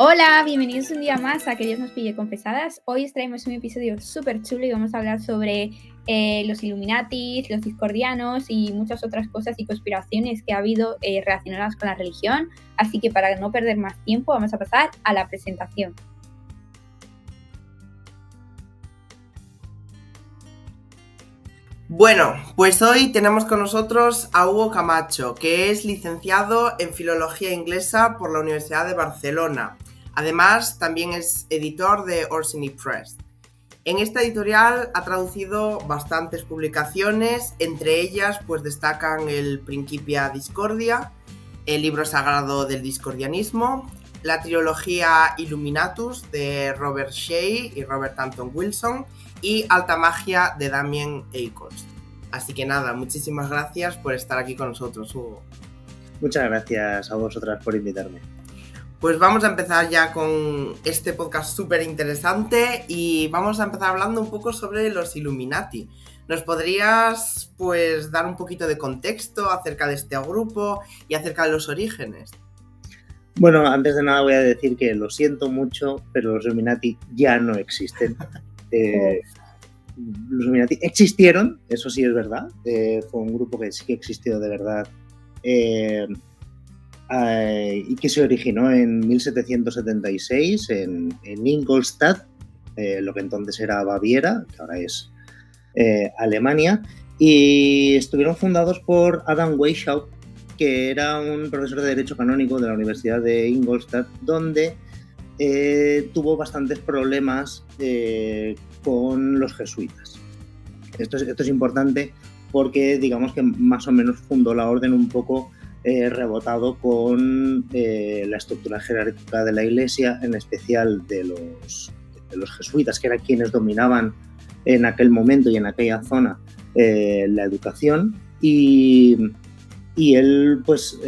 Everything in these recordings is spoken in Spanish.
Hola, bienvenidos un día más a Que Dios nos pille confesadas. Hoy os traemos un episodio súper chulo y vamos a hablar sobre los Illuminatis, los discordianos y muchas otras cosas y conspiraciones que ha habido relacionadas con la religión. Así que para no perder más tiempo vamos a pasar a la presentación. Bueno, pues hoy tenemos con nosotros a Hugo Camacho, que es licenciado en Filología Inglesa por la Universidad de Barcelona. Además, también es editor de Orsini Press. En esta editorial ha traducido bastantes publicaciones, entre ellas pues destacan el Principia Discordia, el libro sagrado del discordianismo, la trilogía Illuminatus de Robert Shea y Robert Anton Wilson y Alta Magia de Damien Eickhorst. Así que nada, muchísimas gracias por estar aquí con nosotros, Hugo. Muchas gracias a vosotras por invitarme. Pues vamos a empezar ya con este podcast súper interesante y vamos a empezar hablando un poco sobre los Illuminati. ¿Nos podrías pues dar un poquito de contexto acerca de este grupo y acerca de los orígenes? Bueno, antes de nada voy a decir que lo siento mucho, pero los Illuminati ya no existen. Los Illuminati existieron, eso sí es verdad. Fue un grupo que sí que existió de verdad y que se originó en 1776 en Ingolstadt, lo que entonces era Baviera, que ahora es Alemania, y estuvieron fundados por Adam Weishaupt, que era un profesor de Derecho Canónico de la Universidad de Ingolstadt, donde tuvo bastantes problemas con los jesuitas. Esto es importante porque digamos que más o menos fundó la orden un poco rebotado con la estructura jerárquica de la Iglesia, en especial de los jesuitas, que eran quienes dominaban en aquel momento y en aquella zona la educación, y él pues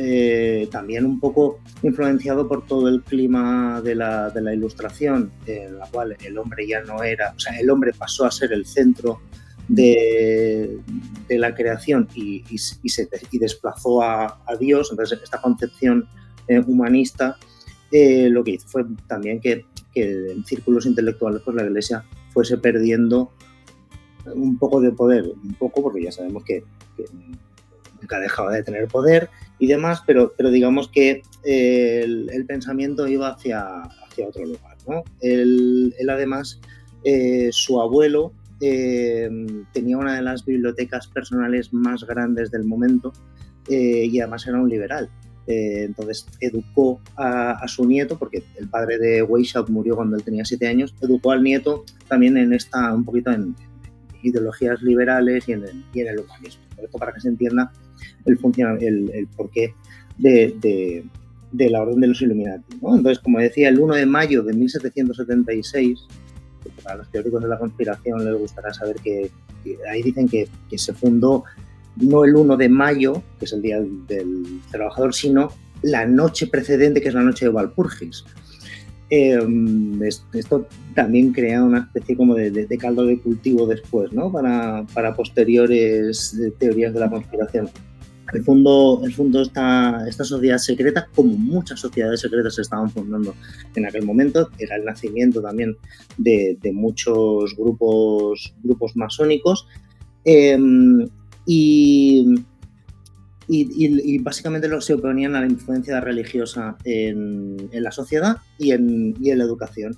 también un poco influenciado por todo el clima de la Ilustración, en la cual el hombre ya no era, o sea, el hombre pasó a ser el centro de la creación y desplazó a Dios. Entonces esta concepción humanista lo que hizo fue también que en círculos intelectuales pues la Iglesia fuese perdiendo un poco de poder, un poco porque ya sabemos que nunca dejaba de tener poder y demás, pero digamos que el pensamiento iba hacia otro lugar, ¿no? Él además, su abuelo tenía una de las bibliotecas personales más grandes del momento y además era un liberal. Entonces educó a su nieto, porque el padre de Weishaupt murió cuando él tenía 7 años, educó al nieto también un poquito en ideologías liberales y en el humanismo. Por esto, para que se entienda el porqué de la Orden de los Illuminati, ¿no? Entonces, como decía, el 1 de mayo de 1776, para los teóricos de la conspiración les gustará saber que ahí dicen que se fundó no el 1 de mayo, que es el Día del Trabajador, sino la noche precedente, que es la noche de Walpurgis. Esto también crea una especie como de caldo de cultivo después, ¿no? Para posteriores teorías de la conspiración. El fondo esta sociedad secreta, como muchas sociedades secretas se estaban fundando en aquel momento, era el nacimiento también de muchos grupos masónicos, y básicamente se oponían a la influencia religiosa en la sociedad y en la educación.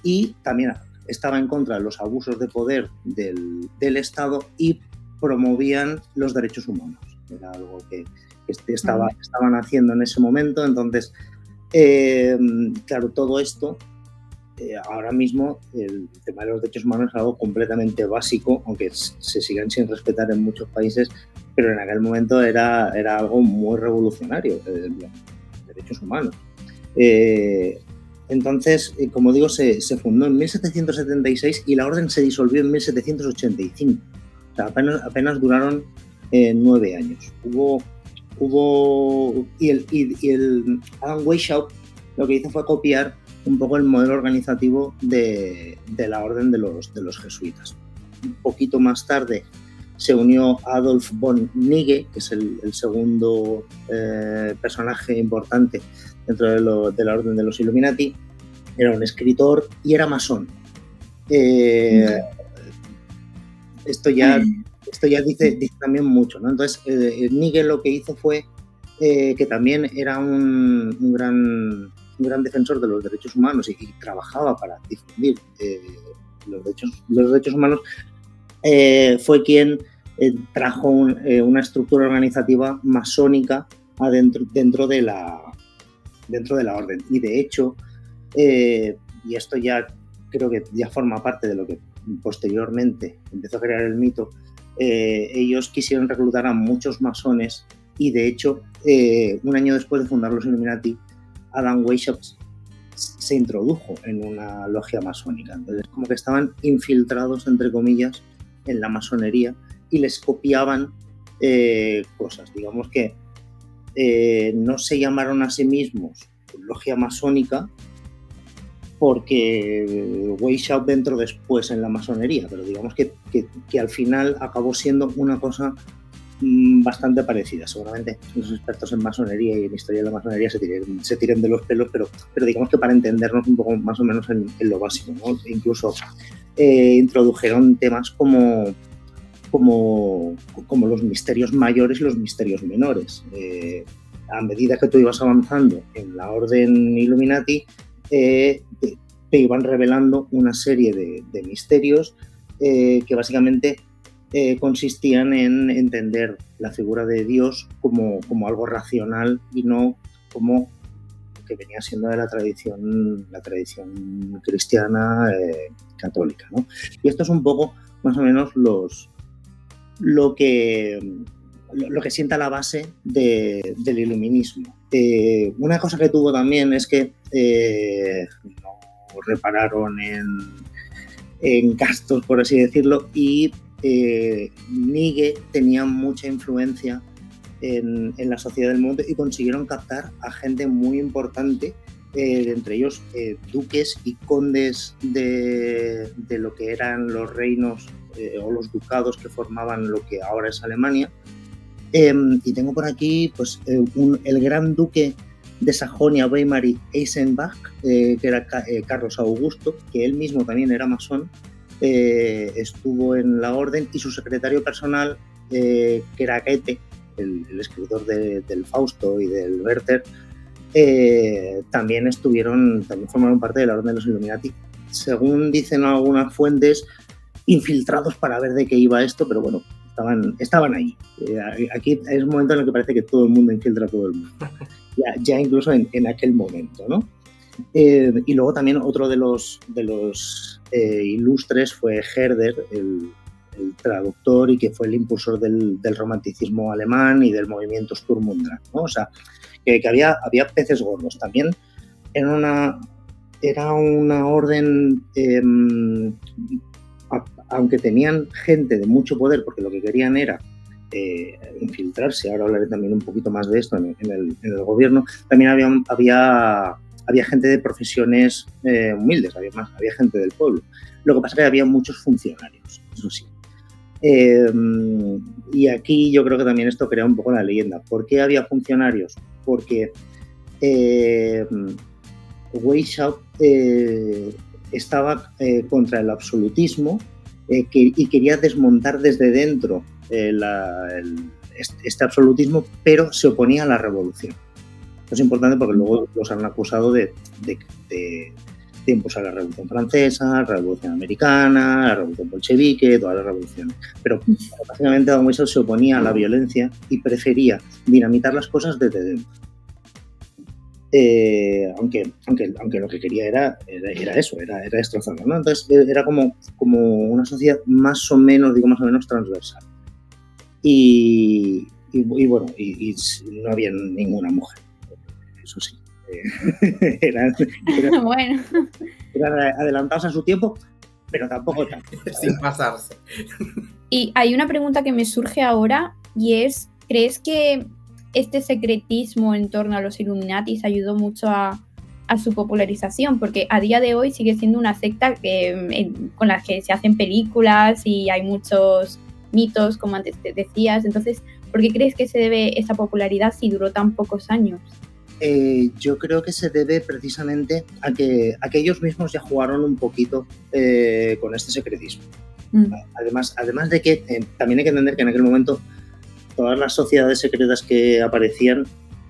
Y también estaba en contra de los abusos de poder del Estado y promovían los derechos humanos. Era algo que estaban haciendo en ese momento. Entonces, claro, todo esto, ahora mismo el tema de los derechos humanos es algo completamente básico, aunque se sigan sin respetar en muchos países, pero en aquel momento era algo muy revolucionario, los derechos humanos. Entonces, como digo, se fundó en 1776 y la orden se disolvió en 1785. O sea, apenas duraron 9 años. Y el Adam Weishaupt lo que hizo fue copiar un poco el modelo organizativo de la orden de los jesuitas. Un poquito más tarde se unió Adolf von Nigge, que es el segundo personaje importante dentro de la orden de los Illuminati, era un escritor y era masón. Esto ya dice también mucho, ¿no? Entonces, Nigel lo que hizo fue que también era un gran defensor de los derechos humanos y trabajaba para difundir los derechos humanos. Fue quien trajo una estructura organizativa masónica dentro de la orden. Y de hecho, y esto ya creo que ya forma parte de lo que posteriormente empezó a crear el mito, ellos quisieron reclutar a muchos masones y de hecho, un año después de fundar los Illuminati, Adam Weishaupt se introdujo en una logia masónica. Entonces, como que estaban infiltrados, entre comillas, en la masonería y les copiaban cosas. Digamos que no se llamaron a sí mismos logia masónica porque Weishaupt entró después en la masonería, pero digamos que al final acabó siendo una cosa bastante parecida. Seguramente los expertos en masonería y en historia de la masonería se tiren de los pelos, pero digamos que para entendernos un poco más o menos en lo básico, ¿no? Incluso introdujeron temas como los misterios mayores y los misterios menores. A medida que tú ibas avanzando en la orden Illuminati, te iban revelando una serie de misterios que básicamente consistían en entender la figura de Dios como algo racional y no como que venía siendo de la tradición cristiana católica, ¿no? Y esto es un poco más o menos lo que sienta la base del iluminismo. Una cosa que tuvo también es que no repararon en gastos, por así decirlo, y Nige tenía mucha influencia en la sociedad del mundo y consiguieron captar a gente muy importante, entre ellos duques y condes de lo que eran los reinos o los ducados que formaban lo que ahora es Alemania. Y tengo por aquí pues, el gran duque de Sajonia, Weimar y Eisenach, que era Carlos Augusto, que él mismo también era masón. Estuvo en la orden, y su secretario personal, que era Goethe, el escritor del Fausto y del Werther, también formaron parte de la orden de los Illuminati, según dicen algunas fuentes, infiltrados para ver de qué iba esto, pero bueno, estaban ahí. Aquí es un momento en el que parece que todo el mundo infiltra a todo el mundo, ya incluso en aquel momento, ¿no? Y luego también otro de los ilustres fue Herder, el traductor, y que fue el impulsor del romanticismo alemán y del movimiento Sturm und Drang, ¿no? O sea, que había peces gordos. También era una orden, aunque tenían gente de mucho poder, porque lo que querían era infiltrarse. Ahora hablaré también un poquito más de esto en el gobierno. También había gente de profesiones humildes, había gente del pueblo. Lo que pasa es que había muchos funcionarios, eso sí. Y aquí yo creo que también esto crea un poco la leyenda. ¿Por qué había funcionarios? Porque Weishaupt estaba contra el absolutismo y quería desmontar desde dentro este absolutismo, pero se oponía a la revolución. Esto es importante porque luego los han acusado de impulsar la Revolución Francesa, la Revolución Americana, la Revolución Bolchevique, todas las revoluciones. Pero básicamente Adam Weishaupt se oponía a la violencia y prefería dinamitar las cosas desde dentro. Aunque lo que quería era eso, era destrozarlo, ¿no? Entonces era como una sociedad más o menos transversal. Y bueno, y no había ninguna mujer, eso sí. Eran adelantados a su tiempo, pero tampoco tanto. Sin pasarse. Y hay una pregunta que me surge ahora, y es, ¿crees que este secretismo en torno a los Illuminatis ayudó mucho a su popularización? Porque a día de hoy sigue siendo una secta con la que se hacen películas y hay muchos mitos, como antes te decías. Entonces, ¿por qué crees que se debe esa popularidad si duró tan pocos años? Yo creo que se debe precisamente a que ellos mismos ya jugaron un poquito con este secretismo. Además de que también hay que entender que en aquel momento todas las sociedades secretas que aparecían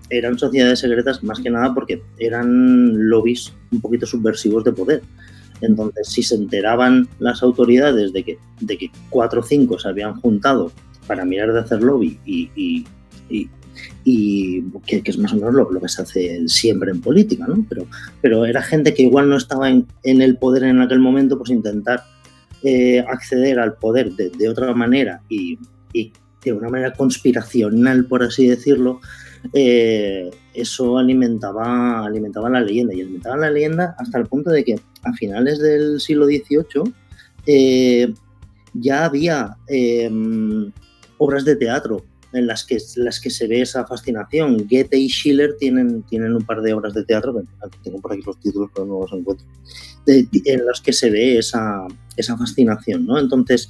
eran sociedades secretas más que nada porque eran lobbies un poquito subversivos de poder. Entonces, si se enteraban las autoridades de que 4 o 5 se habían juntado para mirar de hacer lobby y que es más o menos lo que se hace siempre en política, ¿no? Pero era gente que igual no estaba en el poder en aquel momento, pues intentar acceder al poder de otra manera y de una manera conspiracional, por así decirlo, eso alimentaba la leyenda. Y alimentaba la leyenda hasta el punto de que a finales del siglo XVIII ya había obras de teatro en las que se ve esa fascinación. Goethe y Schiller tienen un par de obras de teatro, tengo por aquí los títulos pero no los encuentro, en las que se ve esa fascinación, ¿no? Entonces,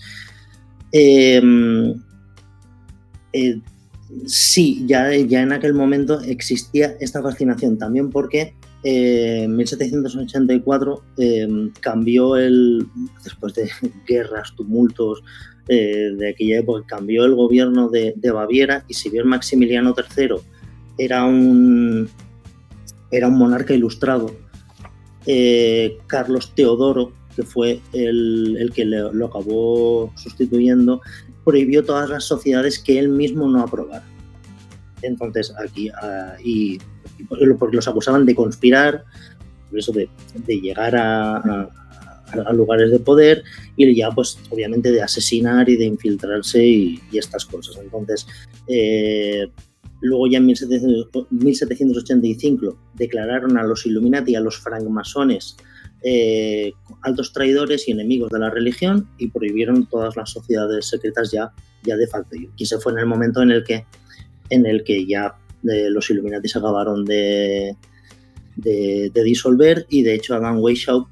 sí, ya en aquel momento existía esta fascinación, también porque en 1784 cambió después de guerras, tumultos de aquella época, cambió el gobierno de Baviera, y si bien Maximiliano III era un monarca ilustrado, Carlos Teodoro, que fue el que lo acabó sustituyendo, prohibió todas las sociedades que él mismo no aprobara. Entonces aquí, porque los acusaban de conspirar, por eso de llegar a lugares de poder, y ya pues obviamente de asesinar y de infiltrarse y estas cosas. Entonces luego ya en 1785 declararon a los Illuminati, a los francmasones, altos traidores y enemigos de la religión, y prohibieron todas las sociedades secretas ya de facto. Y ese fue en el momento en el que ya los Illuminati se acabaron de disolver, y de hecho Adam Weishaupt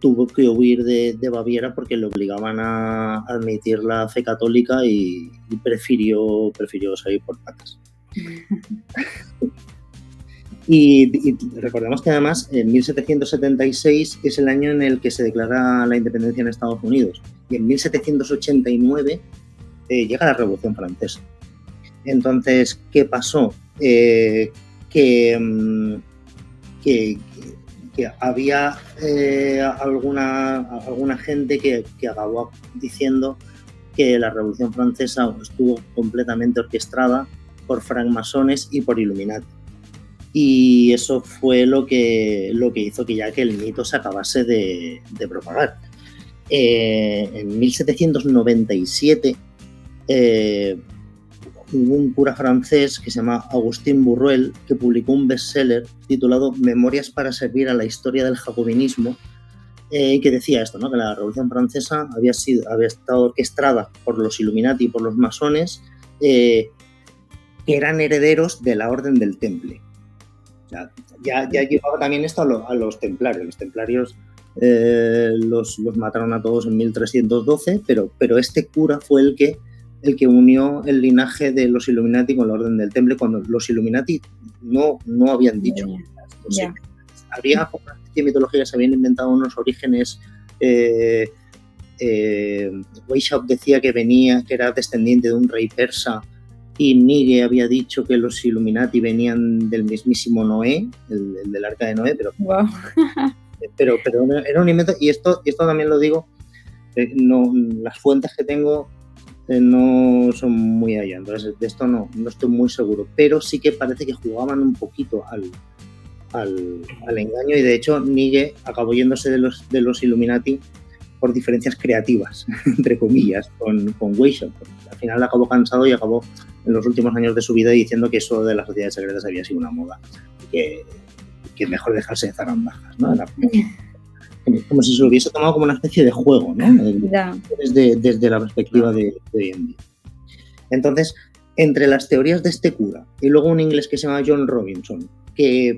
tuvo que huir de Baviera porque le obligaban a admitir la fe católica y prefirió salir por patas. Y recordemos que además en 1776 es el año en el que se declara la independencia en Estados Unidos, y en 1789 llega la Revolución Francesa. Entonces, ¿qué pasó? Que había alguna gente que acabó diciendo que la Revolución Francesa estuvo completamente orquestada por francmasones y por Illuminati. Y eso fue lo que hizo que el mito se acabase de propagar. En 1797 hubo un cura francés que se llama Agustín Burruel, que publicó un bestseller titulado Memorias para servir a la historia del jacobinismo, que decía esto, ¿no? Que la Revolución Francesa había estado orquestada por los Illuminati y por los masones, que eran herederos de la Orden del Temple. O sea, ya llevaba también esto a los templarios. Los templarios los mataron a todos en 1312, pero este cura fue el que unió el linaje de los Illuminati con la Orden del Temple, cuando los Illuminati no habían dicho esto. Sí. Había una especie de mitología, se habían inventado unos orígenes. Weishaupt decía que era descendiente de un rey persa, y Nige había dicho que los Illuminati venían del mismísimo Noé, el del Arca de Noé, pero era un invento. Y esto también lo digo, las fuentes que tengo no son muy allá, entonces de esto no estoy muy seguro, pero sí que parece que jugaban un poquito al engaño, y de hecho Nige acabó yéndose de los Illuminati por diferencias creativas, entre comillas, con Weishaupt. Al final acabó cansado y acabó en los últimos años de su vida diciendo que eso de las sociedades secretas había sido una moda, y que mejor dejarse de zarandajas, ¿no? Era como si se lo hubiese tomado como una especie de juego, ¿no? Desde la perspectiva de hoy en día. Entonces, entre las teorías de este cura y luego un inglés que se llama John Robinson,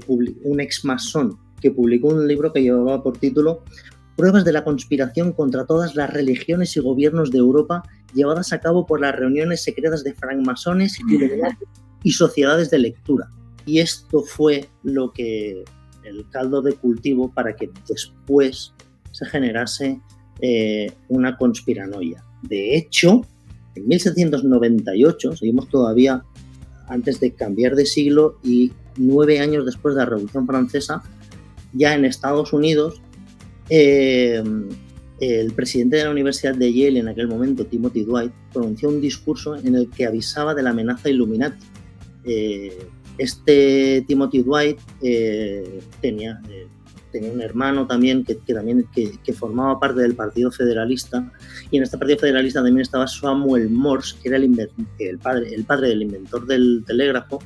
un ex masón, que publicó un libro que llevaba por título Pruebas de la conspiración contra todas las religiones y gobiernos de Europa llevadas a cabo por las reuniones secretas de francmasones y sociedades de lectura. y esto fue lo que el caldo de cultivo para que después se generase una conspiranoia. De hecho, en 1798, seguimos todavía antes de cambiar de siglo, y 9 años después de la Revolución Francesa, ya en Estados Unidos, el presidente de la Universidad de Yale en aquel momento, Timothy Dwight, pronunció un discurso en el que avisaba de la amenaza Illuminati. Este Timothy Dwight tenía un hermano también que formaba parte del Partido Federalista, y en este Partido Federalista también estaba Samuel Morse, que era el padre del inventor del telégrafo,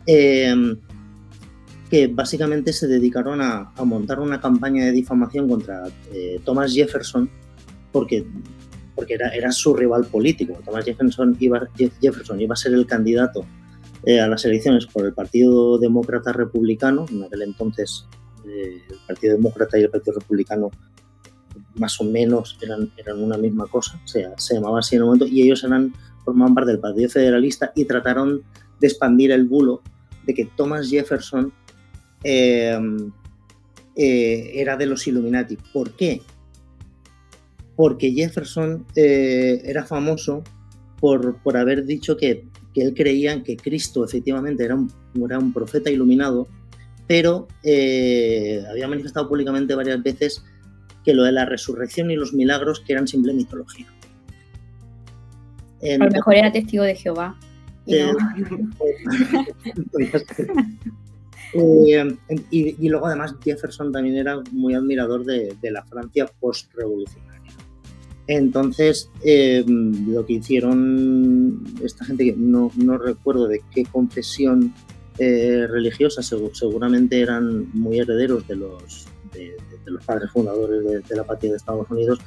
que básicamente se dedicaron a montar una campaña de difamación contra Thomas Jefferson, porque era su rival político. Thomas Jefferson iba a ser el candidato a las elecciones por el Partido Demócrata Republicano. En aquel entonces el Partido Demócrata y el Partido Republicano más o menos eran una misma cosa, o sea, se llamaba así en el momento, y ellos formaban parte del Partido Federalista y trataron de expandir el bulo de que Thomas Jefferson era de los Illuminati. ¿Por qué? Porque Jefferson era famoso por haber dicho que él creía que Cristo efectivamente era un profeta iluminado, pero había manifestado públicamente varias veces que lo de la resurrección y los milagros que eran simple mitología. A lo mejor era testigo de Jehová. Y luego además Jefferson también era muy admirador de la Francia post-revolucionaria. Entonces lo que hicieron esta gente, que no recuerdo de qué confesión religiosa, seguramente eran muy herederos de los padres fundadores de la patria de Estados Unidos,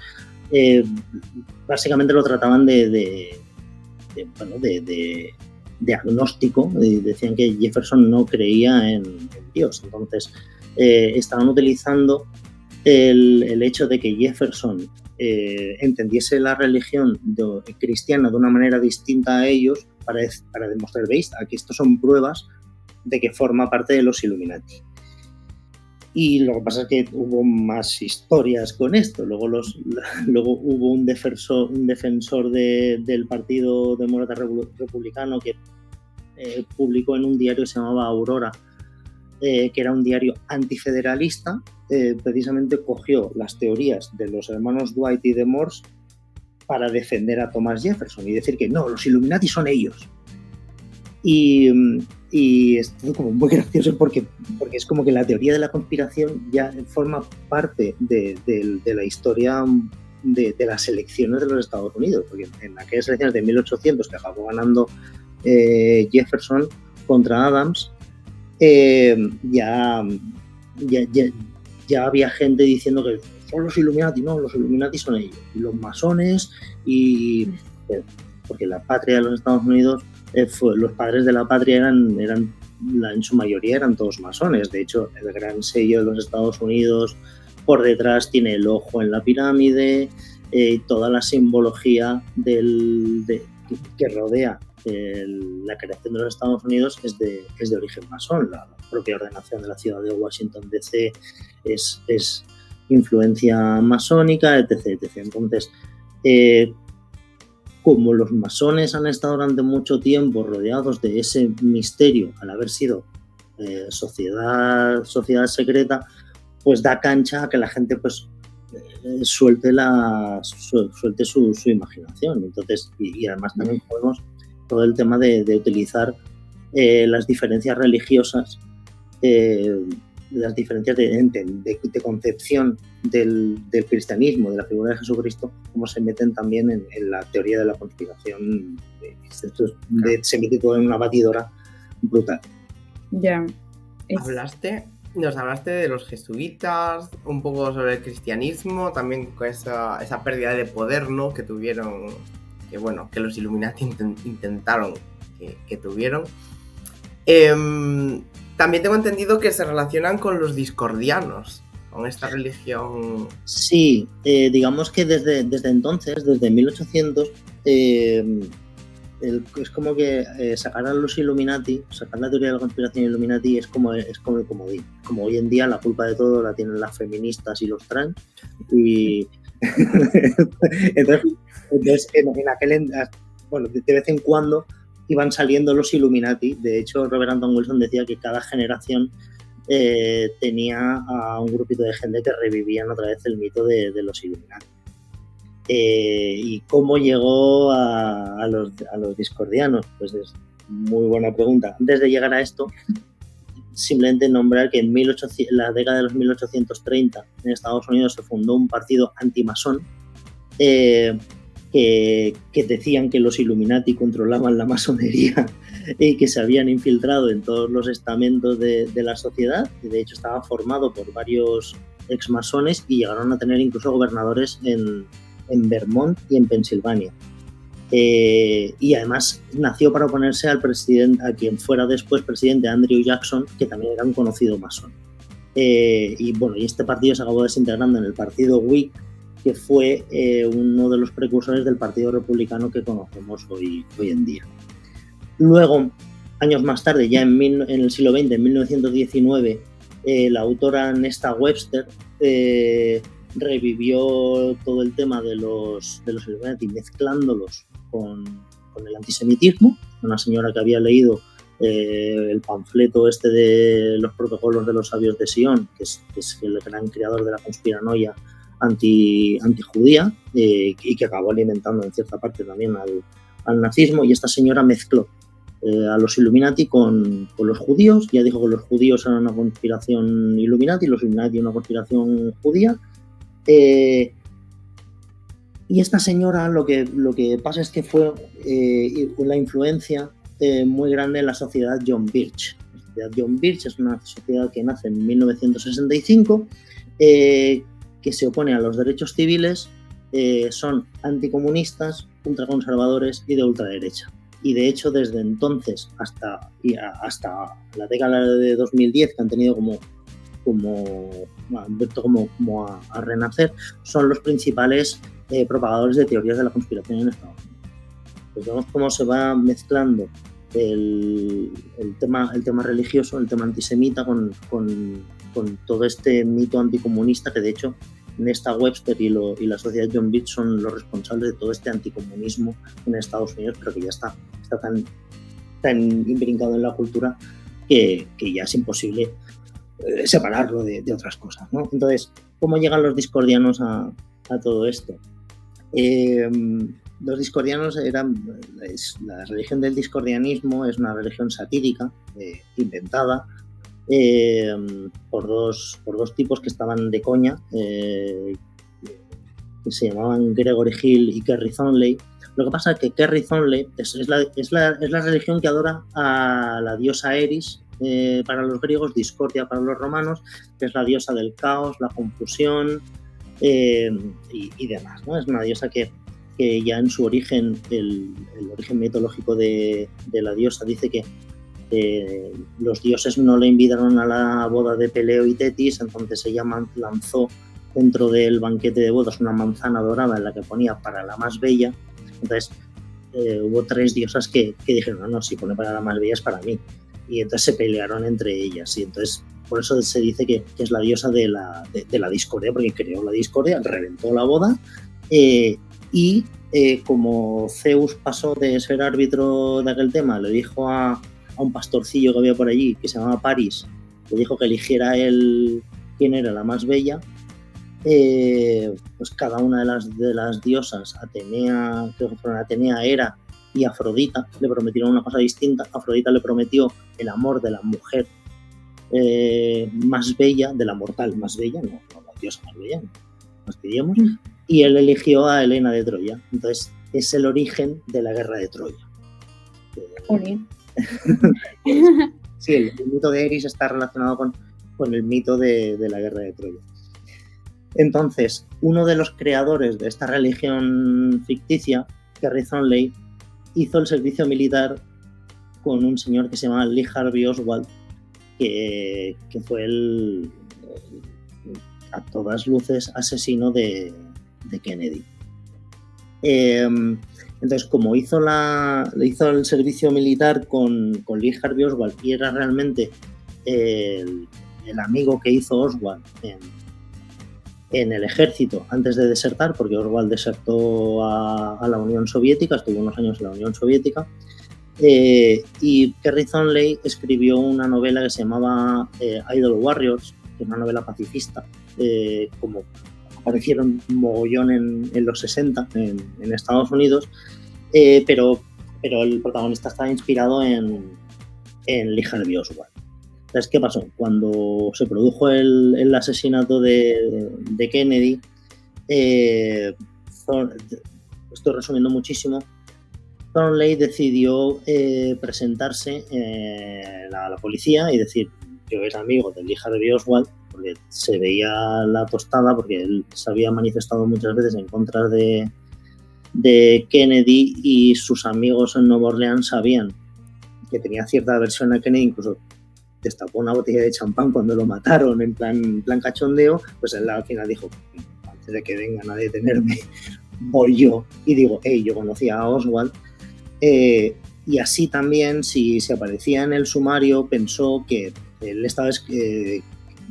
básicamente lo trataban de agnóstico, y decían que Jefferson no creía en Dios. Entonces estaban utilizando el hecho de que Jefferson entendiese la religión cristiana de una manera distinta a ellos para demostrar, veis, aquí estos son pruebas de que forma parte de los Illuminati. Y lo que pasa es que hubo más historias con esto. Luego hubo un defensor del Partido Demócrata Republicano que publicó en un diario que se llamaba Aurora, que era un diario antifederalista. Precisamente cogió las teorías de los hermanos Dwight y de Morse para defender a Thomas Jefferson y decir que no, los Illuminati son ellos. Y es todo como muy gracioso porque es como que la teoría de la conspiración ya forma parte de la historia de las elecciones de los Estados Unidos, porque en aquellas elecciones de 1800 que acabó ganando Jefferson contra Adams, ya había gente diciendo que son los Illuminati. No, los Illuminati son ellos, y los masones, porque la patria de los Estados Unidos, los padres de la patria en su mayoría eran todos masones. De hecho, el gran sello de los Estados Unidos por detrás tiene el ojo en la pirámide, toda la simbología que rodea la creación de los Estados Unidos es de origen masón. La propia ordenación de la ciudad de Washington DC es influencia masónica, etc. Entonces, como los masones han estado durante mucho tiempo rodeados de ese misterio al haber sido sociedad secreta, pues da cancha a que la gente pues suelte su imaginación. Entonces, y además también podemos todo el tema de utilizar las diferencias religiosas, las diferencias de concepción del cristianismo, de la figura de Jesucristo, como se meten también en la teoría de la conspiración. Se mete todo en una batidora brutal. Ya. Nos hablaste de los jesuitas, un poco sobre el cristianismo, también con esa pérdida de poder, ¿no?, que tuvieron, que los Illuminati intentaron que tuvieron. También tengo entendido que se relacionan con los discordianos, con esta religión. Sí, digamos que desde entonces, desde 1800, es como que sacar a los Illuminati, sacar la teoría de la conspiración Illuminati es como el comodín. Como hoy en día la culpa de todo la tienen las feministas y los trans. Y entonces en aquel, bueno, de vez en cuando iban saliendo los Illuminati. De hecho, Robert Anton Wilson decía que cada generación tenía a un grupito de gente que revivían otra vez el mito de los Illuminati. ¿Y cómo llegó a los discordianos? Pues es muy buena pregunta. Antes de llegar a esto, simplemente nombrar que en la década de los 1830 en Estados Unidos se fundó un partido antimasón que decían que los Illuminati controlaban la masonería y que se habían infiltrado en todos los estamentos de la sociedad. Y de hecho estaba formado por varios exmasones y llegaron a tener incluso gobernadores en Vermont y en Pensilvania. Y además nació para oponerse al presidente, a quien fuera después presidente, Andrew Jackson, que también era un conocido masón. Y este partido se acabó desintegrando en el partido Whig, que fue uno de los precursores del Partido Republicano que conocemos hoy en día. Luego, años más tarde, ya en el siglo XX, en 1919, la autora Nesta Webster revivió todo el tema de los Illuminati, mezclándolos con el antisemitismo. Una señora que había leído el panfleto de los protocolos de los sabios de Sion, que es el gran creador de la conspiranoia antijudía, y que acabó alimentando en cierta parte también al nazismo. Y esta señora mezcló a los Illuminati con los judíos. Ya dijo que los judíos eran una conspiración Illuminati, los Illuminati una conspiración judía. Y esta señora lo que pasa es que fue la influencia muy grande en la sociedad John Birch. La sociedad John Birch es una sociedad que nace en 1965, que se opone a los derechos civiles, son anticomunistas, ultraconservadores y de ultraderecha. Y de hecho desde entonces hasta la década de 2010, que han tenido a renacer, son los principales propagadores de teorías de la conspiración en Estados Unidos. Pues vemos cómo se va mezclando el tema religioso, el tema antisemita con todo este mito anticomunista, que de hecho Nesta Webster y la sociedad John Birch son los responsables de todo este anticomunismo en Estados Unidos, pero que ya está tan imbrincado en la cultura que ya es imposible separarlo de otras cosas, ¿no? Entonces, ¿cómo llegan los discordianos a todo esto? Los discordianos la religión del discordianismo es una religión satírica, inventada por dos tipos que estaban de coña, que se llamaban Gregory Hill y Kerry Thornley. Lo que pasa es que Kerry Thornley es la religión que adora a la diosa Eris, para los griegos, discordia para los romanos, que es la diosa del caos, la confusión y demás, ¿no? Es una diosa que ya en su origen, el origen mitológico de la diosa, dice que los dioses no le invitaron a la boda de Peleo y Tetis, entonces ella lanzó dentro del banquete de bodas una manzana dorada en la que ponía para la más bella. Entonces hubo 3 diosas que dijeron, no, si pone para la más bella es para mí. Y entonces se pelearon entre ellas. Y entonces por eso se dice que es la diosa de la discordia, porque creó la discordia, reventó la boda. Y como Zeus pasó de ser árbitro de aquel tema, le dijo a un pastorcillo que había por allí, que se llamaba Paris, le dijo que eligiera él quién era la más bella. Pues cada una de las diosas, Atenea, creo que fueron Atenea, Hera y Afrodita, le prometieron una cosa distinta. Afrodita le prometió el amor de la mujer más bella, de la mortal más bella, no la diosa más bella, nos diríamos, y él eligió a Helena de Troya. Entonces es el origen de la guerra de Troya. Sí, el mito de Eris está relacionado con el mito de la guerra de Troya. Entonces, uno de los creadores de esta religión ficticia, Kerry Thornley, hizo el servicio militar con un señor que se llama Lee Harvey Oswald, que fue a todas luces asesino de Kennedy. Entonces, como hizo el servicio militar con Lee Harvey Oswald y era realmente el amigo que hizo Oswald en el ejército antes de desertar, porque Oswald desertó a la Unión Soviética, estuvo unos años en la Unión Soviética, y Kerry Thornley escribió una novela que se llamaba Idle Warriors, que es una novela pacifista, como aparecieron mogollón en los 60 en Estados Unidos, pero el protagonista estaba inspirado en Lee Harvey Oswald. Entonces, ¿qué pasó? Cuando se produjo el asesinato de Kennedy, estoy resumiendo muchísimo, Thornley decidió presentarse a la policía y decir: yo era amigo de Lee Harvey Oswald, porque se veía la tostada, porque él se había manifestado muchas veces en contra de Kennedy, y sus amigos en Nueva Orleans sabían que tenía cierta aversión a Kennedy, incluso destapó una botella de champán cuando lo mataron en plan cachondeo. Pues él al final dijo: antes de que vengan a detenerme, voy yo y digo: hey, yo conocía a Oswald. Y así también, si se aparecía en el sumario, pensó que él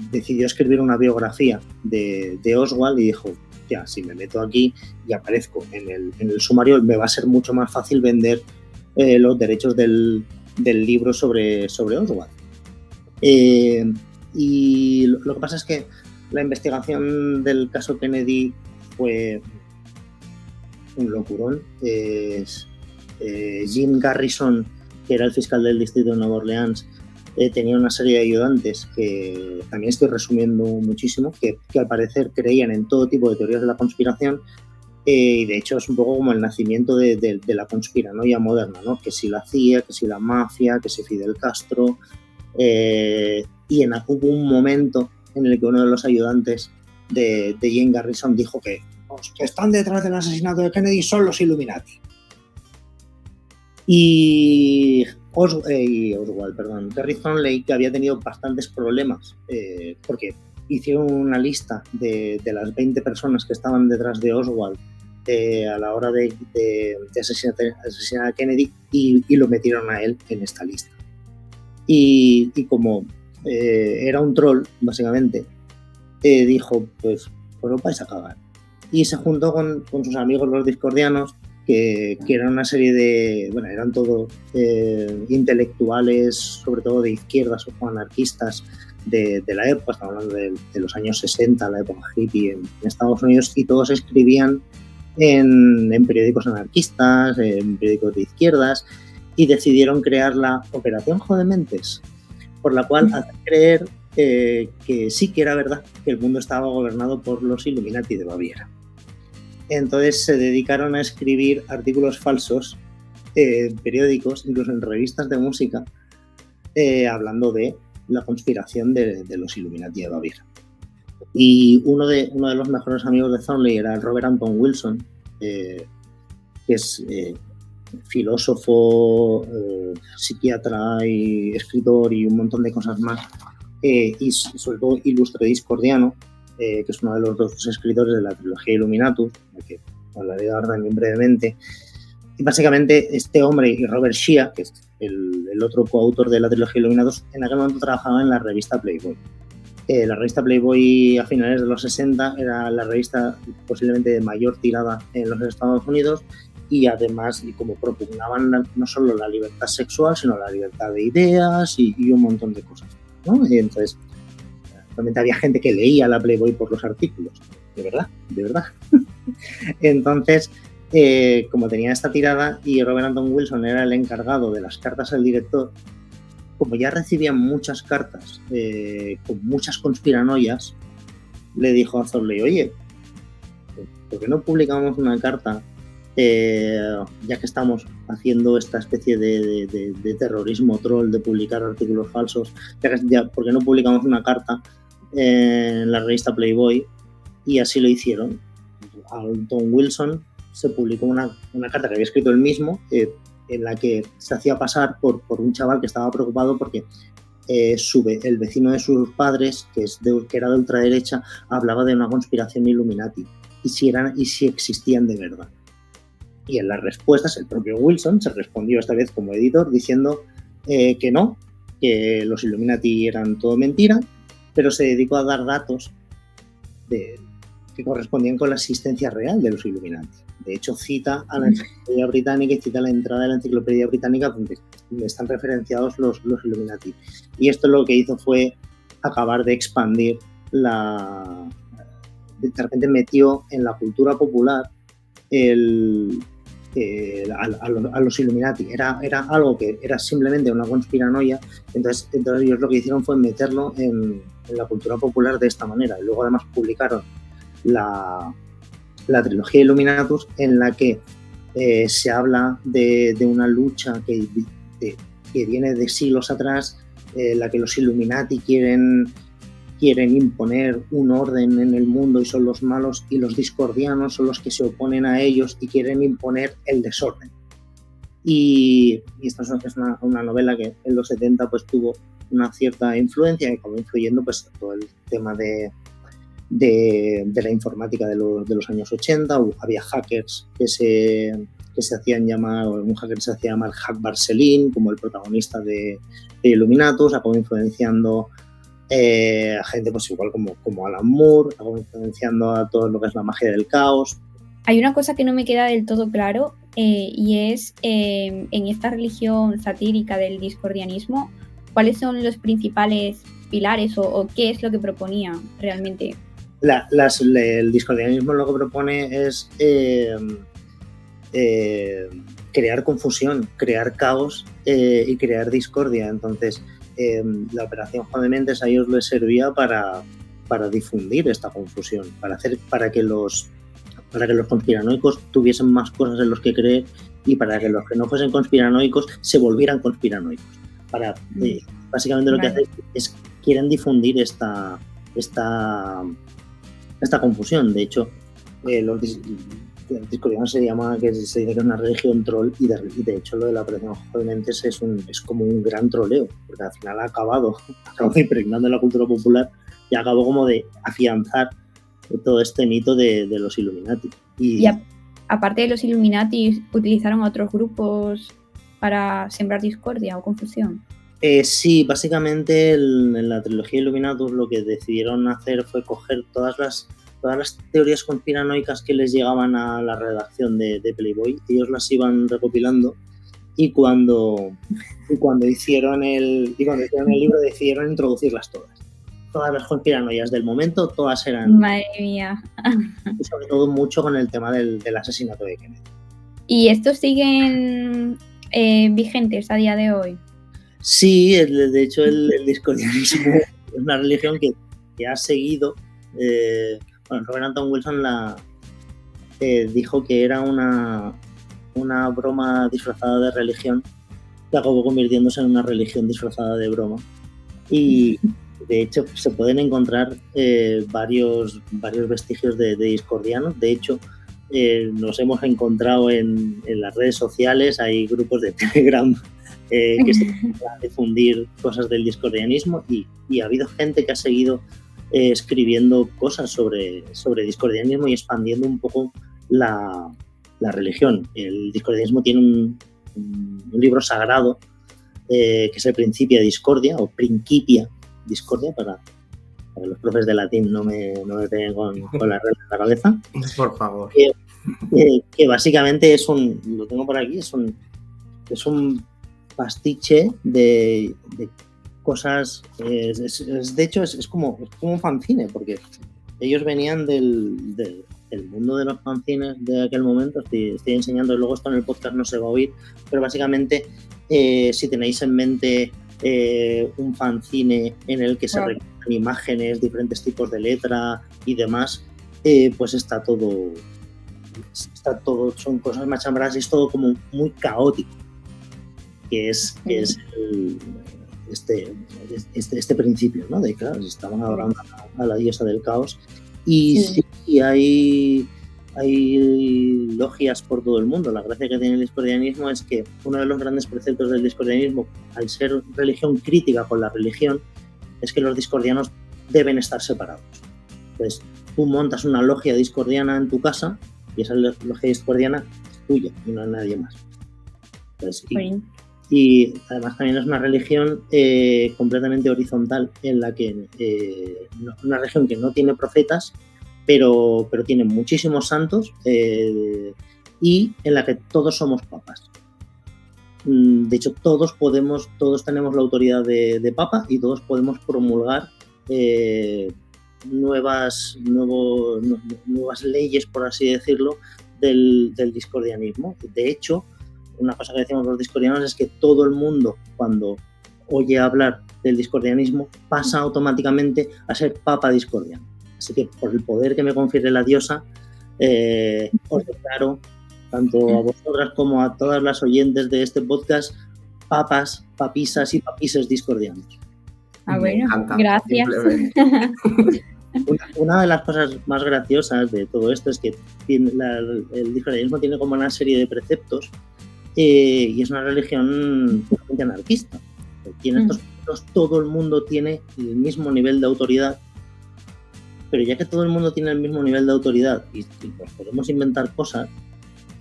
decidió escribir una biografía de Oswald y dijo: ya, si me meto aquí y aparezco en el sumario, me va a ser mucho más fácil vender los derechos del libro sobre Oswald. Y lo que pasa es que la investigación del caso Kennedy fue un locurón. Jim Garrison, que era el fiscal del distrito de Nueva Orleans, tenía una serie de ayudantes, que también estoy resumiendo muchísimo, que al parecer creían en todo tipo de teorías de la conspiración, y de hecho es un poco como el nacimiento de la conspiranoia moderna, ¿no? Que si la CIA, que si la mafia, que si Fidel Castro, y hubo un momento en el que uno de los ayudantes de Jim Garrison dijo que los que están detrás del asesinato de Kennedy son los Illuminati. Y Oswald, Kerry Thornley, que había tenido bastantes problemas, porque hicieron una lista de las 20 personas que estaban detrás de Oswald a la hora de asesinar a Kennedy, y lo metieron a él en esta lista. Y como era un troll, básicamente, dijo: pues lo vais a cagar. Y se juntó con sus amigos los discordianos, que eran una serie eran todos intelectuales, sobre todo de izquierdas o anarquistas de la época. Estamos hablando de los años 60, la época hippie en Estados Unidos, y todos escribían en periódicos anarquistas, en periódicos de izquierdas, y decidieron crear la Operación Jodementes, por la cual hacer creer que sí que era verdad que el mundo estaba gobernado por los Illuminati de Baviera. Entonces se dedicaron a escribir artículos falsos en periódicos, incluso en revistas de música, hablando de la conspiración de los Illuminati de Baviera. Y uno de los mejores amigos de Thornley era Robert Anton Wilson, que es filósofo, psiquiatra y escritor y un montón de cosas más, y sobre todo ilustre discordiano, que es uno de los dos escritores de la trilogía Illuminatus, de que hablaré ahora también brevemente. Y básicamente este hombre y Robert Shea, que es el otro coautor de la trilogía Illuminatus, en aquel momento trabajaba en la revista Playboy. La revista Playboy a finales de los 60 era la revista posiblemente de mayor tirada en los Estados Unidos, y además, y como propugnaban no solo la libertad sexual, sino la libertad de ideas y un montón de cosas, ¿no? Y entonces, realmente había gente que leía la Playboy por los artículos, de verdad. Entonces, como tenía esta tirada y Robert Anton Wilson era el encargado de las cartas al director, como ya recibían muchas cartas con muchas conspiranoias, le dijo a Thornley: oye, ¿por qué no publicamos una carta, ya que estamos haciendo esta especie de terrorismo troll de publicar artículos falsos? ¿Por qué no publicamos una carta en la revista Playboy? Y así lo hicieron. Anton Wilson se publicó una carta que había escrito él mismo, en la que se hacía pasar por un chaval que estaba preocupado porque el vecino de sus padres, que era de ultraderecha, hablaba de una conspiración Illuminati y si existían de verdad. Y en las respuestas el propio Wilson se respondió esta vez como editor diciendo que no, que los Illuminati eran todo mentira, pero se dedicó a dar datos que correspondían con la existencia real de los Illuminati. De hecho, cita a la Enciclopedia Británica y cita la entrada de la Enciclopedia Británica donde están referenciados los Illuminati. Y esto lo que hizo fue acabar de expandir de repente metió en la cultura popular a los Illuminati. Era algo que era simplemente una conspiranoia, entonces ellos lo que hicieron fue meterlo en la cultura popular de esta manera. Y luego además publicaron la trilogía Illuminatus, en la que se habla de una lucha que viene de siglos atrás, en la que los Illuminati quieren imponer un orden en el mundo y son los malos, y los discordianos son los que se oponen a ellos y quieren imponer el desorden. Y esta es una novela que en los 70 pues tuvo una cierta influencia y acabó influyendo pues todo el tema de la informática de los años 80. Había hackers que se hacían llamar, un hacker se hacía llamar Hack Barcelin, como el protagonista de Illuminatus. Acabó influenciando a gente pues igual como Alan Moore, acabó influenciando a todo lo que es la magia del caos. Hay una cosa que no me queda del todo claro, y es en esta religión satírica del discordianismo, ¿cuáles son los principales pilares o qué es lo que proponía realmente? El discordianismo lo que propone es crear confusión, crear caos y crear discordia. Entonces, la operación Juan de Mentes a ellos les servía para difundir esta confusión, para que los conspiranoicos tuviesen más cosas en los que creer y para que los que no fuesen conspiranoicos se volvieran conspiranoicos. Básicamente lo que hacen es quieren difundir esta confusión. De hecho, los discordianos se dice que es una religión troll, y de hecho lo de la operación Juan de Mentes es como un gran troleo, porque al final ha acabado impregnando en la cultura popular y acabó como de afianzar todo este mito de los Illuminati. Y aparte de los Illuminati, ¿utilizaron otros grupos para sembrar discordia o confusión? Sí, básicamente en la trilogía Illuminatus lo que decidieron hacer fue coger todas las teorías conspiranoicas que les llegaban a la redacción de Playboy. Ellos las iban recopilando y cuando hicieron el libro decidieron introducirlas todas las conspiranoias del momento, todas eran... Madre mía. Y sobre todo mucho con el tema del asesinato de Kennedy. ¿Y estos siguen vigentes a día de hoy? Sí, de hecho el discordianismo es una religión que ha seguido... Robert Anton Wilson dijo que era una broma disfrazada de religión, que acabó convirtiéndose en una religión disfrazada de broma. Y de hecho se pueden encontrar varios vestigios de discordianos. De hecho, nos hemos encontrado en las redes sociales, hay grupos de Telegram que se dedican a difundir cosas del discordianismo, y ha habido gente que ha seguido escribiendo cosas sobre discordianismo y expandiendo un poco la religión. El discordianismo tiene un libro sagrado que es el Principia Discordia, o Principia Discordia, para los profes de latín no me peguen con la regla en la cabeza. Por favor. Que básicamente lo tengo por aquí, es un pastiche de cosas, de hecho es como un fanzine, porque ellos venían del mundo de los fanzines de aquel momento. Estoy enseñando, luego esto en el podcast no se va a oír, pero básicamente si tenéis en mente un fanzine en el que se recogen imágenes, diferentes tipos de letra y demás, pues está todo, son cosas machambradas y es todo como muy caótico, que es este principio, ¿no? De claro, estaban adorando a la diosa del caos. Y sí hay logias por todo el mundo. La gracia que tiene el discordianismo es que uno de los grandes preceptos del discordianismo, al ser religión crítica con la religión, es que los discordianos deben estar separados. Entonces, tú montas una logia discordiana en tu casa, y esa logia discordiana tuya y no hay nadie más. Entonces, y además también es una religión completamente horizontal, en la que una religión que no tiene profetas, pero tiene muchísimos santos, y en la que todos somos papas. De hecho, todos tenemos la autoridad de papa y todos podemos promulgar nuevas leyes, por así decirlo, del discordianismo. De hecho, una cosa que decimos los discordianos es que todo el mundo, cuando oye hablar del discordianismo, pasa automáticamente a ser papa discordiano. Así que, por el poder que me confiere la diosa, os declaro, tanto a vosotras como a todas las oyentes de este podcast, papas, papisas y papises discordianos. Bueno, gracias. Una de las cosas más graciosas de todo esto es que el discordianismo tiene como una serie de preceptos, y es una religión totalmente anarquista. Aquí en estos puntos todo el mundo tiene el mismo nivel de autoridad, pero ya que todo el mundo tiene el mismo nivel de autoridad y nos podemos inventar cosas,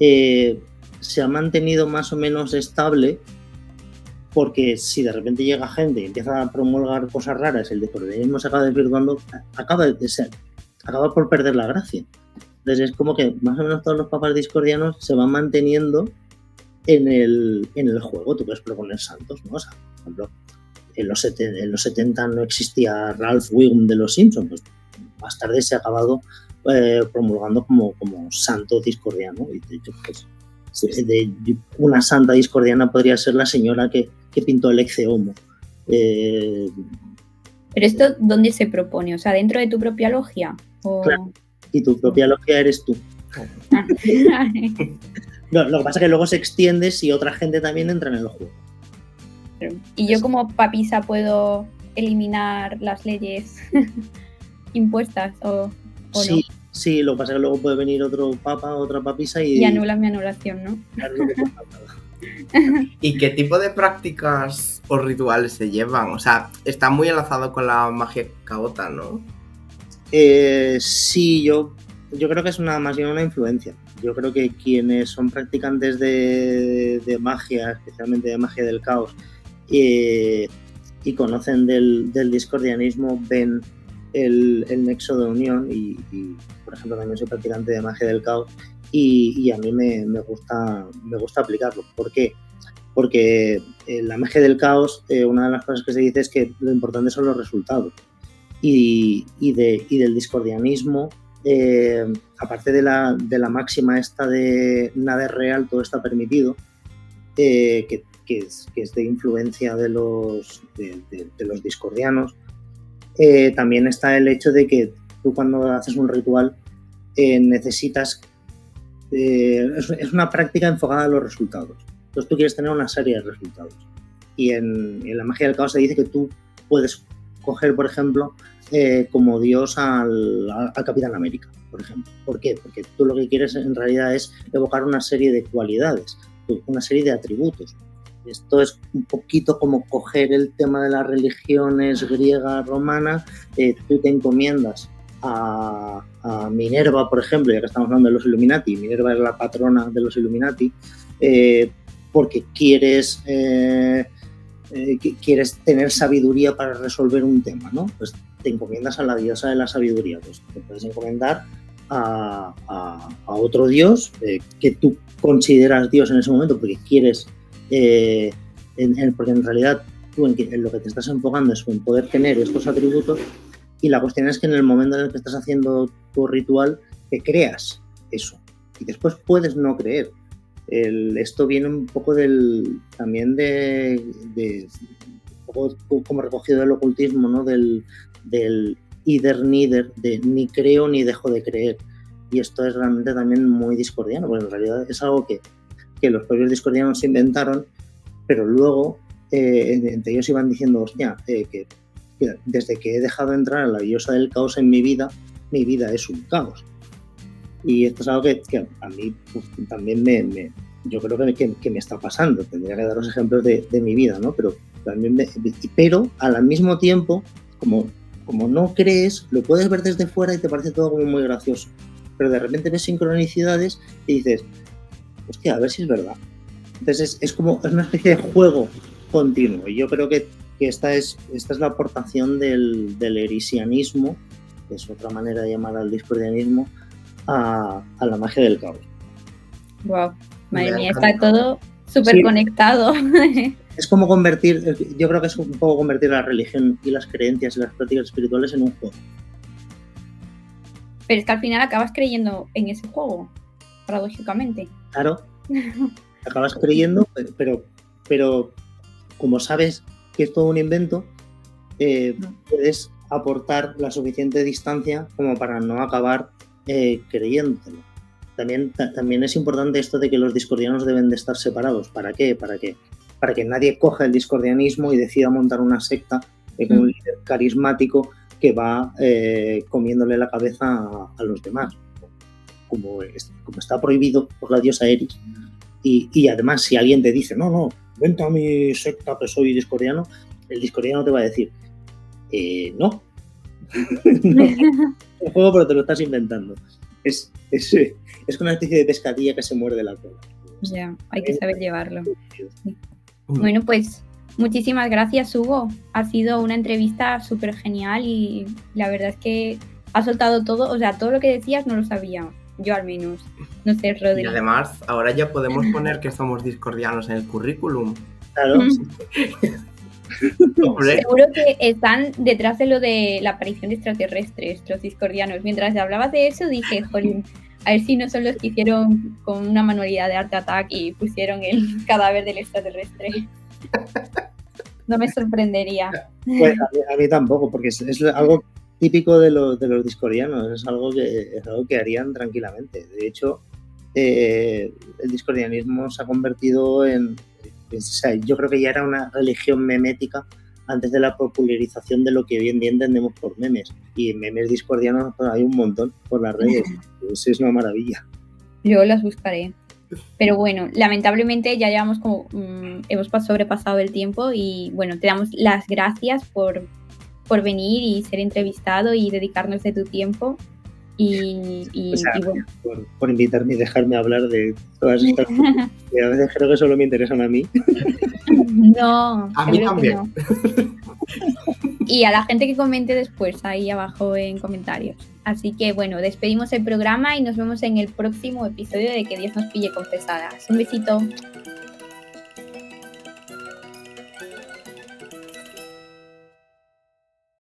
se ha mantenido más o menos estable, porque si de repente llega gente y empieza a promulgar cosas raras, el discordianismo se acaba desvirtuando, acaba por perder la gracia. Entonces es como que más o menos todos los papas discordianos se van manteniendo en el juego. Tú puedes proponer santos, ¿no? O sea, por ejemplo, en los 70 no existía Ralph Wiggum de los Simpsons, pues más tarde se ha acabado promulgando como santo discordiano. Y de hecho, pues, una santa discordiana podría ser la señora que pintó el Ecce Homo. ¿Pero esto dónde se propone? O sea, ¿dentro de tu propia logia? ¿O... Claro, y tu propia logia eres tú. No, lo que pasa es que luego se extiende si otra gente también entra en el juego. ¿Y yo como papisa puedo eliminar las leyes impuestas o sí, no? Sí, lo que pasa es que luego puede venir otro papa, otra papisa y anula mi anulación, ¿no? ¿Y qué tipo de prácticas o rituales se llevan? O sea, está muy enlazado con la magia caota, ¿no? Sí, yo creo que es más bien una influencia. Yo creo que quienes son practicantes de magia, especialmente de magia del caos, y conocen del discordianismo, ven el nexo de unión y, por ejemplo, también soy practicante de magia del caos y a mí me gusta aplicarlo. ¿Por qué? Porque en la magia del caos, una de las cosas que se dice es que lo importante son los resultados. Y del discordianismo, aparte de la máxima esta de nada es real, todo está permitido, que es de influencia de los discordianos, también está el hecho de que tú cuando haces un ritual necesitas... es una práctica enfocada a los resultados. Entonces tú quieres tener una serie de resultados. Y en la magia del caos se dice que tú puedes coger, por ejemplo, como dios al Capitán América, por ejemplo. ¿Por qué? Porque tú lo que quieres en realidad es evocar una serie de cualidades, una serie de atributos. Esto es un poquito como coger el tema de las religiones griega, romana, tú te encomiendas a Minerva, por ejemplo, ya que estamos hablando de los Illuminati. Minerva es la patrona de los Illuminati, porque quieres tener sabiduría para resolver un tema, ¿no? Pues te encomiendas a la diosa de la sabiduría. Pues te puedes encomendar a otro dios que tú consideras dios en ese momento porque quieres, porque en realidad tú en lo que te estás enfocando es en poder tener estos atributos, y la cuestión es que en el momento en el que estás haciendo tu ritual te creas eso y después puedes no creer. Esto viene un poco también de un poco como recogido del ocultismo, ¿no? Del either neither, de ni creo ni dejo de creer. Y esto es realmente también muy discordiano, porque en realidad es algo que los propios discordianos se inventaron, pero luego entre ellos iban diciendo, hostia, que desde que he dejado entrar a la diosa del caos en mi vida es un caos. Y esto es algo que a mí pues, también yo creo que me está pasando. Tendría que daros ejemplos de mi vida, ¿no? Pero al mismo tiempo, como no crees, lo puedes ver desde fuera y te parece todo como muy gracioso. Pero de repente ves sincronicidades y dices, hostia, a ver si es verdad. Entonces es como es una especie de juego continuo. Y yo creo que esta es la aportación del erisianismo, que es otra manera de llamar al discordianismo, a la magia del caos. Wow, madre mía, está todo súper Sí. conectado. Es como convertir, yo creo que es un poco convertir la religión y las creencias y las prácticas espirituales en un juego. Pero es que al final acabas creyendo en ese juego, paradójicamente. Claro, acabas creyendo, pero como sabes que es todo un invento, puedes aportar la suficiente distancia como para no acabar creyéndolo. También es importante esto de que los discordianos deben de estar separados. ¿Para qué? Para que nadie coja el discordianismo y decida montar una secta con un líder carismático que va comiéndole la cabeza a los demás, como está prohibido por la diosa Eris. Y además, si alguien te dice, no, vente a mi secta que soy discordiano, el discordiano te va a decir, no. No, un juego, pero te lo estás inventando. Es una especie de pescadilla que se muerde la cola. Ya, hay que saber llevarlo. Sí. Bueno, pues muchísimas gracias, Hugo. Ha sido una entrevista súper genial y la verdad es que ha soltado todo, o sea, todo lo que decías no lo sabía, yo al menos. No sé, Rodri. Y además, ahora ya podemos poner que somos discordianos en el currículum. Claro. Seguro que están detrás de lo de la aparición de extraterrestres, los discordianos. Mientras hablabas de eso dije, jolín, a ver si no son los que hicieron con una manualidad de Art Attack y pusieron el cadáver del extraterrestre. No me sorprendería. Pues a mí tampoco, porque es algo típico de los discordianos, es algo que harían tranquilamente. De hecho, el discordianismo se ha convertido en... O sea, yo creo que ya era una religión memética antes de la popularización de lo que hoy en día entendemos por memes. Y memes discordianos pues, hay un montón por las redes. Eso es una maravilla. Yo las buscaré. Pero bueno, lamentablemente ya llevamos como... hemos sobrepasado el tiempo y bueno, te damos las gracias por venir y ser entrevistado y dedicarnos de tu tiempo. Y bueno. Por invitarme y dejarme hablar de todas estas cosas que a veces creo que solo me interesan a mí. No, a mí también. No. Y a la gente que comente después ahí abajo en comentarios. Así que bueno, despedimos el programa y nos vemos en el próximo episodio de Que Dios nos pille confesadas. Un besito.